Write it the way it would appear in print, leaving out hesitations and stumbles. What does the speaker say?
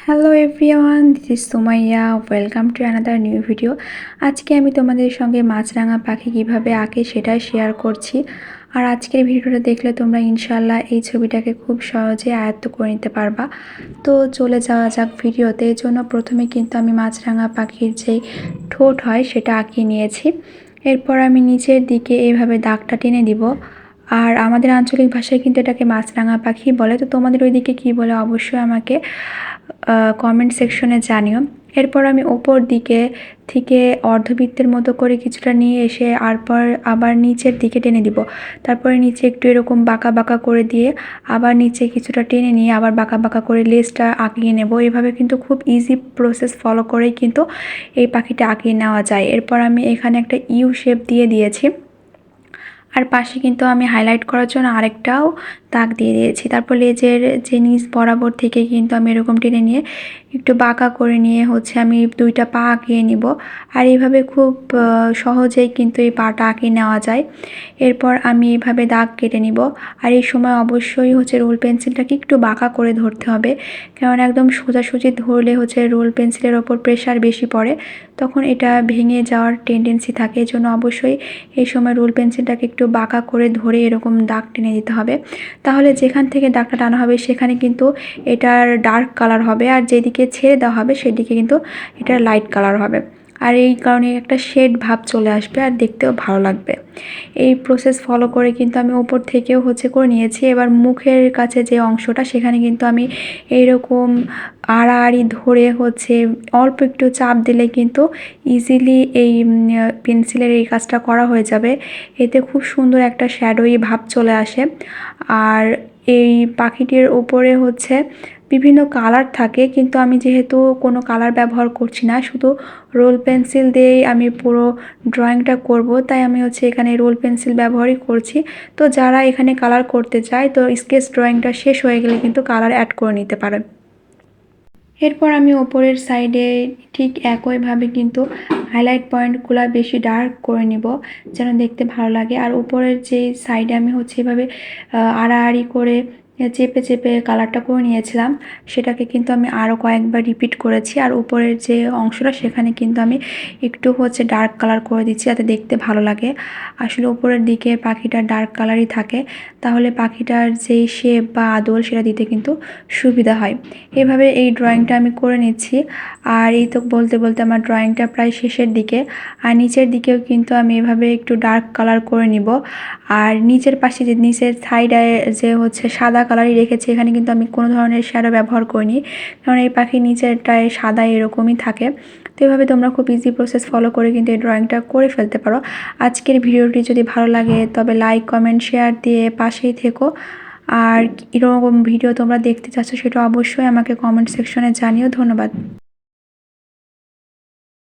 Hello everyone, this is Sumaiya. Welcome to another new video. আজকে আমি তোমাদের সঙ্গে মাছরাঙা পাখি কিভাবে আঁকে সেটাই শেয়ার করছি। আর আজকের ভিডিওটা দেখলে তোমরা ইনশাল্লাহ এই ছবিটাকে খুব সহজে আয়ত্ত করে নিতে পারবা। তো চলে যাওয়া যাক ভিডিওতে। এর জন্য প্রথমে কিন্তু আমি মাছরাঙা পাখির যেই ঠোঁট হয় সেটা আঁকিয়ে নিয়েছি। এরপর আমি নিচের দিকে এইভাবে দাগটা টেনে দিব। আর আমাদের আঞ্চলিক ভাষায় কিন্তু এটাকে মাছরাঙা পাখি বলে। তো তোমাদের ওইদিকে কী বলে অবশ্যই আমাকে কমেন্ট সেকশনে জানিও। এরপর আমি ওপর দিকে থেকে অর্ধবৃত্তের মতো করে কিছুটা নিয়ে এসে আবার নিচের দিকে টেনে দিব। তারপরে নিচে একটু এরকম বাঁকা বাঁকা করে দিয়ে আবার নিচে কিছুটা টেনে নিয়ে আবার বাঁকা বাঁকা করে লেজটা আঁকিয়ে নেব। এভাবে কিন্তু খুব ইজি প্রসেস ফলো করেই কিন্তু এই পাখিটা আঁকিয়ে নেওয়া যায়। এরপর আমি এখানে একটা ইউ শেপ দিয়ে দিয়েছি। আর পাশে কিন্তু আমি হাইলাইট করার জন্য আরেকটাও দাগ দিয়ে দিয়েছি। তারপর লেজের যে নিচ বরাবর থেকে কিন্তু আমি এরকম টেনে নিয়ে একটু বাঁকা করে নিয়ে আমি দুইটা পা আঁকিয়ে নিব। আর এইভাবে খুব সহজেই কিন্তু এই পাটা আঁকিয়ে নেওয়া যায়। এরপর আমি এইভাবে দাগ কেটে নিব। আর এই সময় অবশ্যই রোল পেন্সিলটাকে একটু বাঁকা করে ধরতে হবে, কারণ একদম সোজাসুজি ধরলে রোল পেন্সিলের ওপর প্রেশার বেশি পড়ে, তখন এটা ভেঙে যাওয়ার টেন্ডেন্সি থাকে। এই জন্য অবশ্যই এই সময় রোল পেন্সিলটাকে একটু বাঁকা করে ধরে এরকম দাগ টেনে দিতে হবে। তাহলে যেখান থেকে দাগটা টানা হবে সেখানে কিন্তু এটার ডার্ক কালার হবে, আর যেদিকে ছেড়ে দেওয়া হবে সেদিকে কিন্তু এটার লাইট কালার হবে। আর এই কারণে একটা শেড ভাব চলে আসবে আর দেখতেও ভালো লাগবে। এই প্রসেস ফলো করে কিন্তু আমি ওপর থেকেও করে নিয়েছি। এবার মুখের কাছে যে অংশটা সেখানে কিন্তু আমি এইরকম আড়াআড়ি ধরে অল্প একটু চাপ দিলে কিন্তু ইজিলি এই পেন্সিলের এই কাজটা করা হয়ে যাবে। এতে খুব সুন্দর একটা শ্যাডোই ভাব চলে আসে। আর এই পাখিটির উপরে বিভিন্ন কালার থাকে, কিন্তু আমি যেহেতু কোনো কালার ব্যবহার করছি না, শুধু রোল পেন্সিল দিয়েই আমি পুরো ড্রয়িংটা করব, তাই আমি এখানে রোল পেন্সিল ব্যবহারই করছি। তো যারা এখানে কালার করতে চায়, তো স্কেচ ড্রয়িংটা শেষ হয়ে গেলে কিন্তু কালার অ্যাড করে নিতে পারে। এরপর আমি ওপরের সাইডে ঠিক একইভাবে কিন্তু হাইলাইট পয়েন্টগুলো বেশি ডার্ক করে নিব, যেন দেখতে ভালো লাগে। আর উপরের যে সাইডে আমি এভাবে আড়াআড়ি করে চেপে চেপে কালারটা করে নিয়েছিলাম, সেটাকে কিন্তু আমি আরও কয়েকবার রিপিট করেছি। আর উপরের যে অংশটা সেখানে কিন্তু আমি একটু ডার্ক কালার করে দিচ্ছি, যাতে দেখতে ভালো লাগে। আসলে উপরের দিকে পাখিটার ডার্ক কালারই থাকে, তাহলে পাখিটার যেই শেপ বা আদল সেটা দিতে কিন্তু সুবিধা হয়। এভাবে এই ড্রয়িংটা আমি করে নিচ্ছি। আর এই তো বলতে বলতে আমার ড্রয়িংটা প্রায় শেষের দিকে। আর নিচের দিকেও কিন্তু আমি এভাবে একটু ডার্ক কালার করে নিব। আর নিচের পাশে যে নিচের সাইডে যে সাদা কালারই রেখেছি, এখানে কিন্তু আমি কোনো ধরনের শ্যাডো ব্যবহার করিনি, কারণ এই পাখির নিচেরটায় সাদা এরকমই থাকে। তো এভাবে তোমরা খুব ইজি প্রসেস ফলো করে কিন্তু এই ড্রয়িংটা করে ফেলতে পারো। আজকের ভিডিওটি যদি ভালো লাগে তবে লাইক, কমেন্ট, শেয়ার দিয়ে পাশেই থেকো। আর এরকম ভিডিও তোমরা দেখতে চাচ্ছ সেটা অবশ্যই আমাকে কমেন্ট সেকশনে জানিও। ধন্যবাদ।